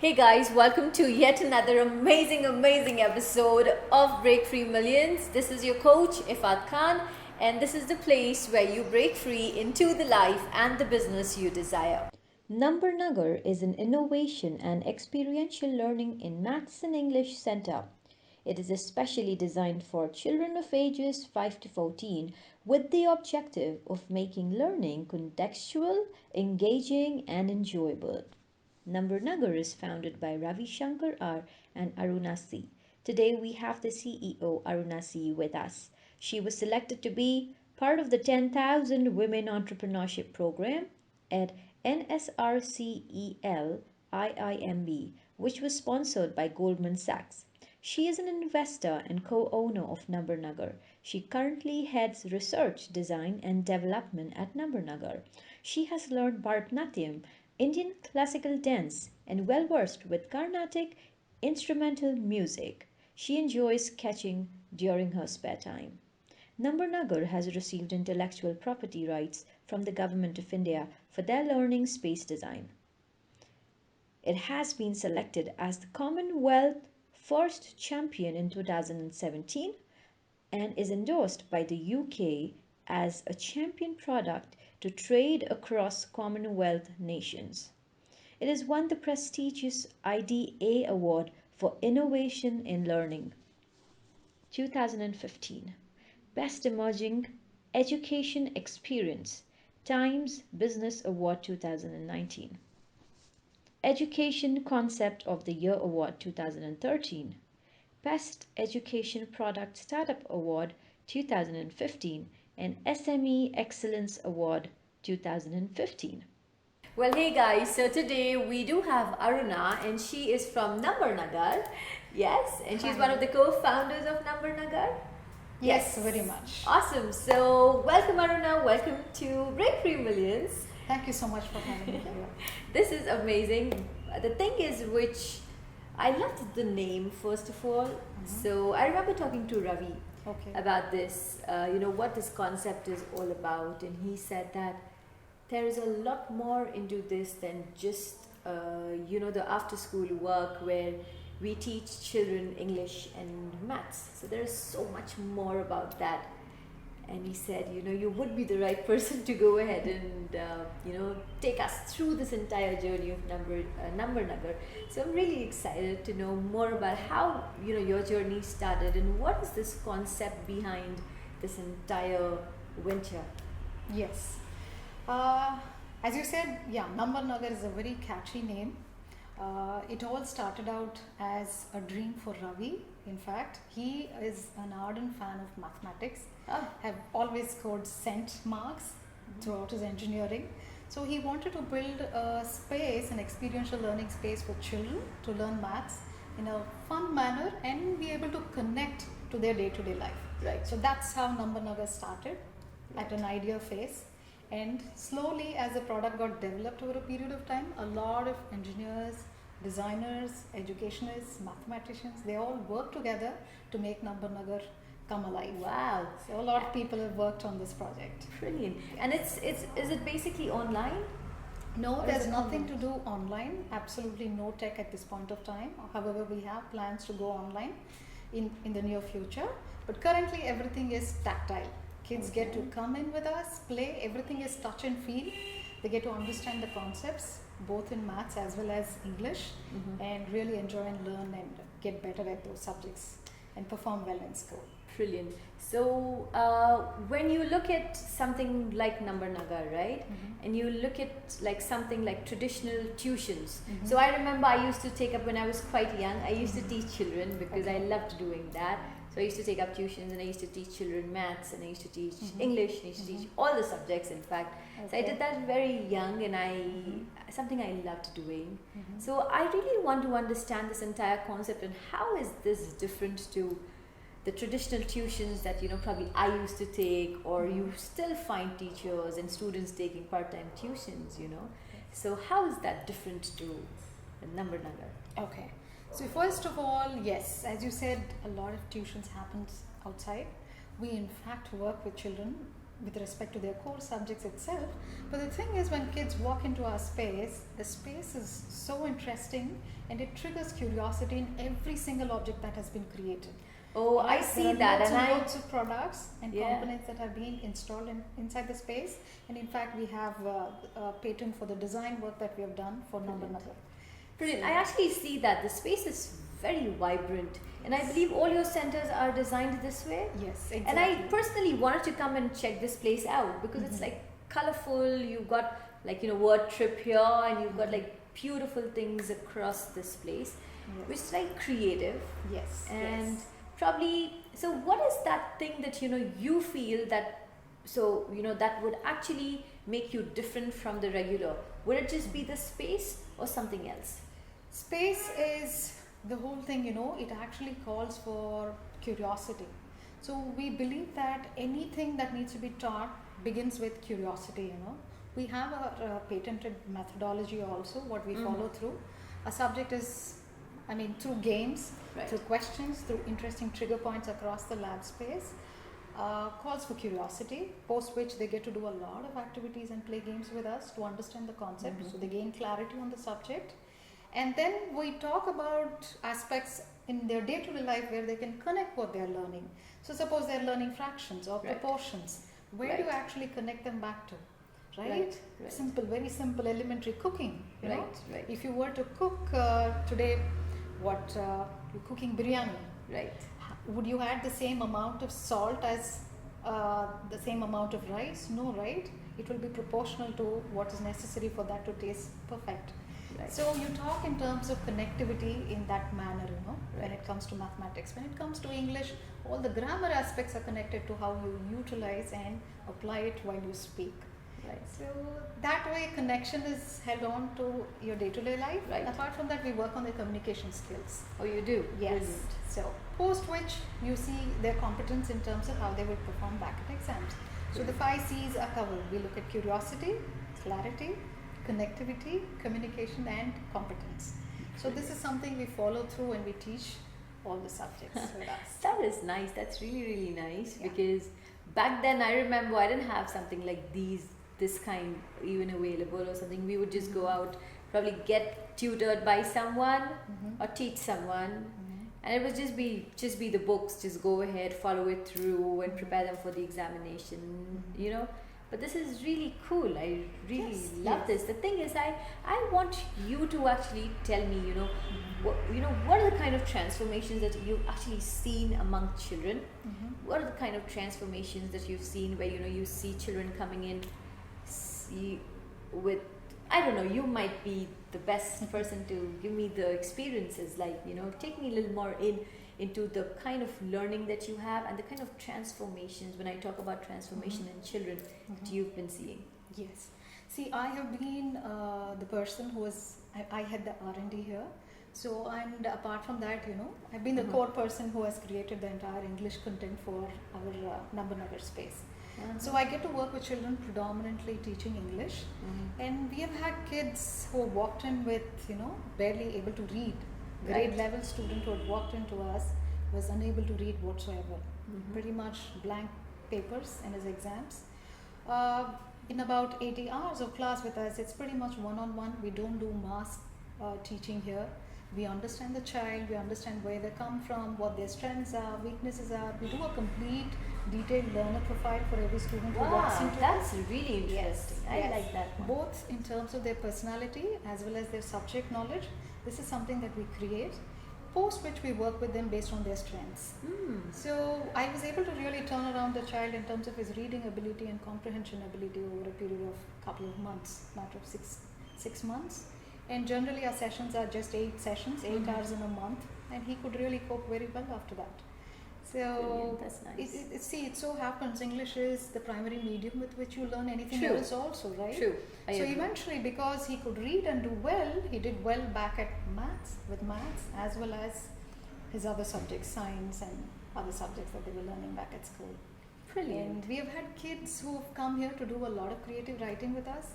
Hey guys, welcome to yet another amazing episode of Breakfree Millions. This is your coach, Iffat Khan, and this is the place where you break free into the life and the business you desire. Numbernagar is an innovation and experiential learning in maths and English center. It is especially designed for children of ages 5 to 14 with the objective of making learning contextual, engaging, and enjoyable. Numbernagar is founded by Ravi Shankar R and Aruna C. Today we have the CEO Aruna C with us. She was selected to be part of the 10,000 Women Entrepreneurship Program at NSRCEL IIMB, which was sponsored by Goldman Sachs. She is an investor and co-owner of Numbernagar. She currently heads research, design and development at Numbernagar. She has learned Bharatanatyam, Indian classical dance, and well versed with Carnatic instrumental music. She enjoys sketching during her spare time. Numbernagar has received intellectual property rights from the Government of India for their learning space design. It has been selected as the Commonwealth First Champion in 2017 and is endorsed by the UK as a champion product to trade across Commonwealth nations. It has won the prestigious IDA Award for Innovation in Learning 2015, Best Emerging Education Experience, Times Business Award 2019, Education Concept of the Year Award 2013, Best Education Product Startup Award 2015, and SME Excellence Award 2015. Well, hey guys, so today we do have Aruna and she is from Numbernagar. Yes, and she's one of the co-founders of Numbernagar. Yes, very much. Awesome. So, welcome Aruna, welcome to Breakfree Millions. Thank you so much for having me here. This is amazing. The thing is, which I loved the name first of all. So, I remember talking to Ravi about this, what this concept is all about, and he said that there is a lot more into this than just the after school work where we teach children English and maths. So there is so much more about that. And he said, you would be the right person to go ahead and take us through this entire journey of Numbernagar. So I'm really excited to know more about how your journey started and what is this concept behind this entire venture. Yes. As you said, Numbernagar is a very catchy name. It all started out as a dream for Ravi. In fact, he is an ardent fan of mathematics. Have always scored cent marks throughout his engineering. So he wanted to build a space, an experiential learning space for children to learn maths in a fun manner and be able to connect to their day-to-day life. Right. So that's how Numbernagar started at an idea phase. And slowly, as the product got developed over a period of time, a lot of engineers, designers, educationists, mathematicians, they all work together to make Numbernagar come alive. Wow. So a lot of people have worked on this project. Brilliant. And is it basically online? No, there's nothing to do online. Absolutely no tech at this point of time. However, we have plans to go online in the near future. But currently, everything is tactile. Kids get to come in with us, play, everything is touch and feel. They get to understand the concepts, both in maths as well as English, and really enjoy and learn and get better at those subjects and perform well in school. Brilliant. So, when you look at something like Numbernagar, right, and you look at like something like traditional tuitions. So, I remember I used to take up when I was quite young, I used to teach children because I loved doing that. So I used to take up tuitions and I used to teach children maths and I used to teach English and I used to teach all the subjects in fact. So I did that very young and something I loved doing. So I really want to understand this entire concept and how is this different to the traditional tuitions that probably I used to take, or you still find teachers and students taking part-time tuitions, So how is that different to Numbernagar? Okay. So first of all, yes, as you said, a lot of tuitions happens outside. We in fact work with children with respect to their core subjects itself. But the thing is, when kids walk into our space, the space is so interesting and it triggers curiosity in every single object that has been created. Oh, I Right? see There are that, lots and and lots of products and Yeah. components that are being installed inside the space. And in fact, we have a patent for the design work that we have done for Brilliant. Numbernagar. Brilliant. So- I actually see that the space is very vibrant, and I believe all your centers are designed this way. Yes, exactly. And I personally wanted to come and check this place out because it's like colorful. You've got like word trip here, and you've got like beautiful things across this place, Yes. which is like creative. Yes. And yes. probably, so what is that thing that you feel that that would actually make you different from the regular? Would it just be the space or something else? Space is the whole thing, it actually calls for curiosity. So we believe that anything that needs to be taught begins with curiosity. We have a patented methodology also, what we follow through. A subject is, through games, Right. through questions, through interesting trigger points across the lab space, calls for curiosity, post which they get to do a lot of activities and play games with us to understand the concept, so they gain clarity on the subject. And then we talk about aspects in their day-to-day life where they can connect what they're learning. So suppose they're learning fractions or Right. proportions. Where do you Right. actually connect them back to? Right? Right. Simple, very simple elementary cooking. You know? Right. If you were to cook today, you're cooking biryani, Right. would you add the same amount of salt as the same amount of rice? No, right? It will be proportional to what is necessary for that to taste perfect. Right. So you talk in terms of connectivity in that manner, when Right. it comes to mathematics. When it comes to English, all the grammar aspects are connected to how you utilize and apply it while you speak. Right. So that way connection is held on to your day-to-day life. Right. Apart from that, we work on their communication skills. Oh, you do? Yes. Brilliant. So post which you see their competence in terms of how they will perform back at exams. So the 5 C's are covered. We look at curiosity, clarity, connectivity, communication, and competence. So this is something we follow through and we teach all the subjects with us. That is nice. That's really, really nice Yeah. because back then I remember I didn't have something like this kind even available or something. We would just go out, probably get tutored by someone or teach someone, and it would just be the books. Just go ahead, follow it through, and prepare them for the examination. But this is really cool. I really Yes, love yes. this. The thing is, I want you to actually tell me, what are the kind of transformations that you've actually seen among children? What are the kind of transformations that you've seen where you see children coming in with, I don't know, you might be the best person to give me the experiences, like take me a little more into the kind of learning that you have and the kind of transformations, when I talk about transformation in children, that you've been seeing. Yes. See, I have been the person who I had the R&D here. So, and apart from that, I've been the core person who has created the entire English content for our Numbernagar space. So I get to work with children predominantly teaching English, and we have had kids who walked in with, barely able to read. Grade Right. level student who had walked into us was unable to read whatsoever. Pretty much blank papers in his exams. In about 80 hours of class with us, it's pretty much one-on-one. We don't do mass teaching here. We understand the child, we understand where they come from, what their strengths are, weaknesses are. We do a complete detailed learner profile for every student who walks Wow, into that's us. really interesting. I Yes. like that one. Both in terms of their personality as well as their subject knowledge. This is something that we create, post which we work with them based on their strengths. So I was able to really turn around the child in terms of his reading ability and comprehension ability over a period of couple of months, matter of six months. And generally our sessions are just 8 sessions, 8 hours in a month, and he could really cope very well after that. So Brilliant, that's nice. it so happens English is the primary medium with which you learn anything True. else also, right? True. I So agree. eventually, because he could read and do well, he did well back at maths, as well as his other subjects, science and other subjects that they were learning back at school. Brilliant. And we have had kids who have come here to do a lot of creative writing with us.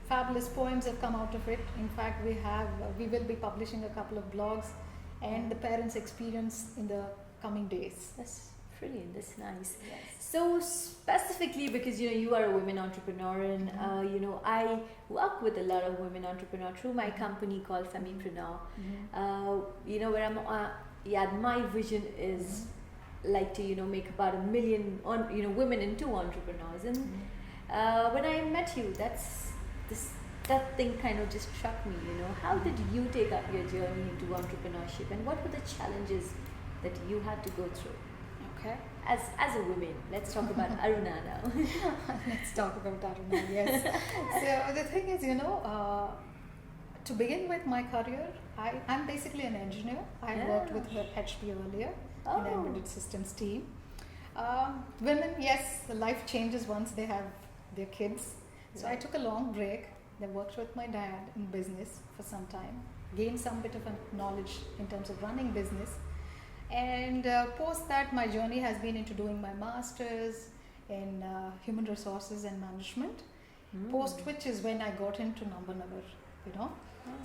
Fabulous poems have come out of it. In fact, we will be publishing a couple of blogs and the parents' experience in the coming days. That's Brilliant, that's nice. Yes. So specifically because you are a women entrepreneur, and I work with a lot of women entrepreneurs through my company called Femipreneur. Where I'm yeah, my vision is like to make about 1 million women into entrepreneurs. And when I met you, that thing kind of just struck me. How did you take up your journey into entrepreneurship, and what were the challenges that you had to go through? Okay. As a woman, let's talk about Aruna now. Let's talk about Aruna, yes. So the thing is, to begin with my career, I'm basically an engineer. I worked with HP earlier in the embedded systems team. Women, yes, life changes once they have their kids. So I took a long break. I worked with my dad in business for some time, gained some bit of a knowledge in terms of running business. And post that, my journey has been into doing my master's in human resources and management. Post which is when I got into Numbernagar,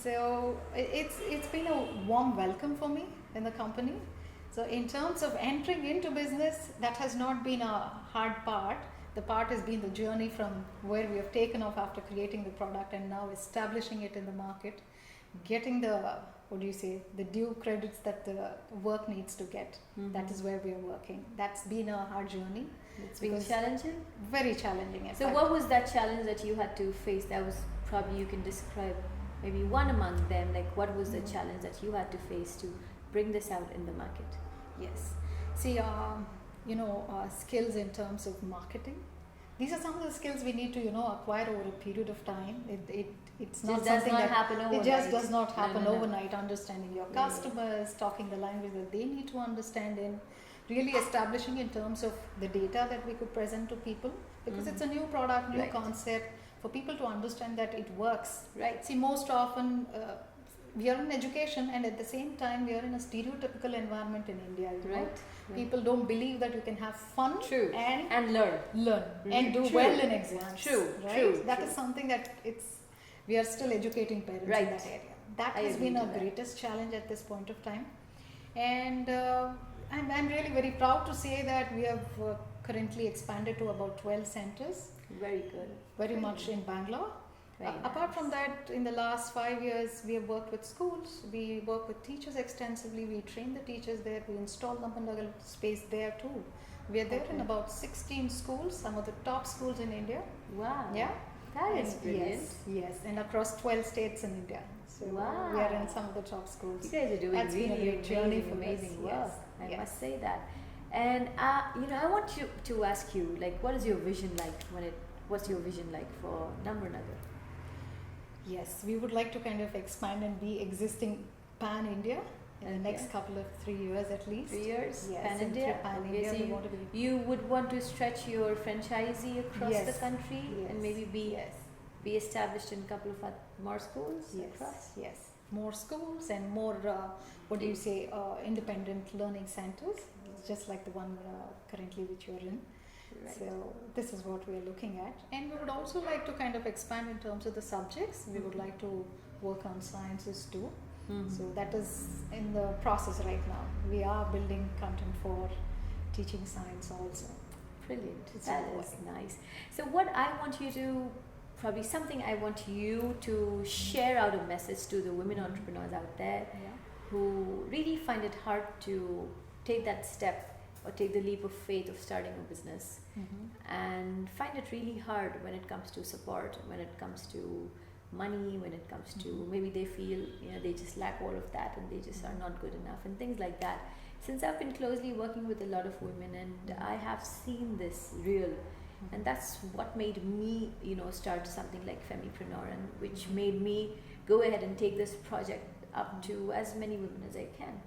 So it's been a warm welcome for me in the company. So in terms of entering into business, that has not been a hard part. The part has been the journey from where we have taken off after creating the product and now establishing it in the market, getting the due credits that the work needs to get. That is where we are working. That's been a hard journey. It's been challenging? Very challenging. So what was that challenge that you had to face? That was probably, you can describe maybe one among them, like what was the challenge that you had to face to bring this out in the market? Yes. See, skills in terms of marketing. These are some of the skills we need to, acquire over a period of time. It's not something that happen overnight. It just does not happen No. overnight. Understanding your customers, talking the language that they need to understand in, really establishing in terms of the data that we could present to people, because it's a new product, new concept, for people to understand that it works. Right. See, most often we are in education, and at the same time we are in a stereotypical environment in India. Right. People don't believe that you can have fun and learn and do well in exams. That is something that we are still educating parents in that area. That has been our greatest challenge at this point of time. And I'm really very proud to say that we have currently expanded to about 12 centers. Very good. Very much in Bangalore. Apart from that, in the last 5 years, we have worked with schools. We work with teachers extensively. We train the teachers there. We install Numbernagar space there too. We are there in about 16 schools, some of the top schools in India. Wow. Yeah. That is brilliant. Yes. And across 12 states in India. So we are in some of the top schools. You guys are doing That's really been a great journey for amazing work. Yes. I must say that. And I want to ask you, like, what is your vision like what's your vision like for Numbernagar? Yes, we would like to kind of expand and be existing pan-India in the next couple of 3 years at least. 3 years? Yes, Pan-India? Pan-India. Okay, so you would want to stretch your franchisee across the country and maybe be established in a couple of more schools across? Yes, more schools and more, independent learning centers, just like the one currently which you're in. Right. So this is what we are looking at, and we would also like to kind of expand in terms of the subjects. We would like to work on sciences too. So that is in the process right now. We are building content for teaching science also. Brilliant. That is nice. So what I want you to, probably something I want you to share out a message to the women entrepreneurs out there who really find it hard to take that step or take the leap of faith of starting a business, and find it really hard when it comes to support, when it comes to money, when it comes to maybe they feel they just lack all of that and they just are not good enough and things like that. Since I've been closely working with a lot of women, and I have seen this real, and that's what made me start something like Femipreneur, and which made me go ahead and take this project up to as many women as I can.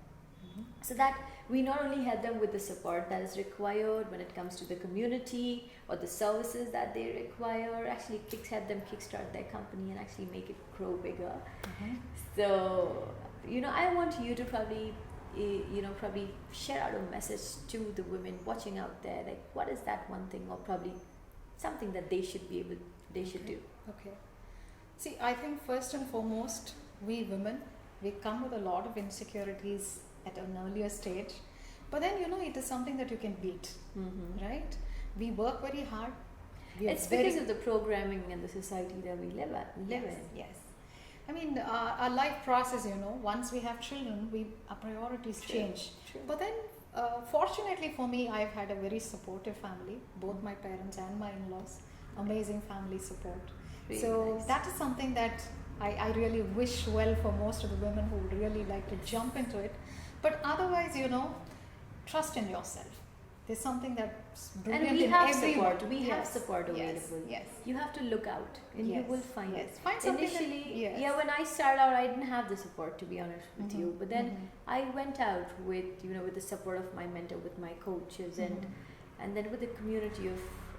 So that we not only help them with the support that is required when it comes to the community or the services that they require, actually help them kickstart their company and actually make it grow bigger. So, I want you to probably share out a message to the women watching out there, like what is that one thing or probably something that they should do. Okay. See, I think first and foremost, we women, we come with a lot of insecurities at an earlier stage. But then, it is something that you can beat, right? We work very hard. It's because of the programming and the society that we live Yes, in. yes. I mean, our life process, once we have children, our priorities change. True. But then, fortunately for me, I've had a very supportive family, both my parents and my in-laws, amazing family support. Really So nice. that is something that I really wish well for most of the women who would really like to jump into it. But otherwise, trust in yourself. There's something that's brilliant And we in have everyone. support. We have support Yes, available. yes. You have to look out, and you will find it. Find something Initially, that, when I started out, I didn't have the support, to be honest with you. But then I went out with with the support of my mentor, with my coaches, and then with the community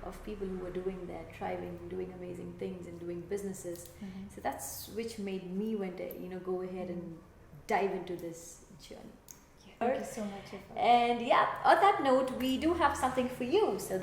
of people who were doing that, thriving, doing amazing things, and doing businesses. So that's which made me go ahead and dive into this journey. Thank you so much. And on that note, we do have something for you. So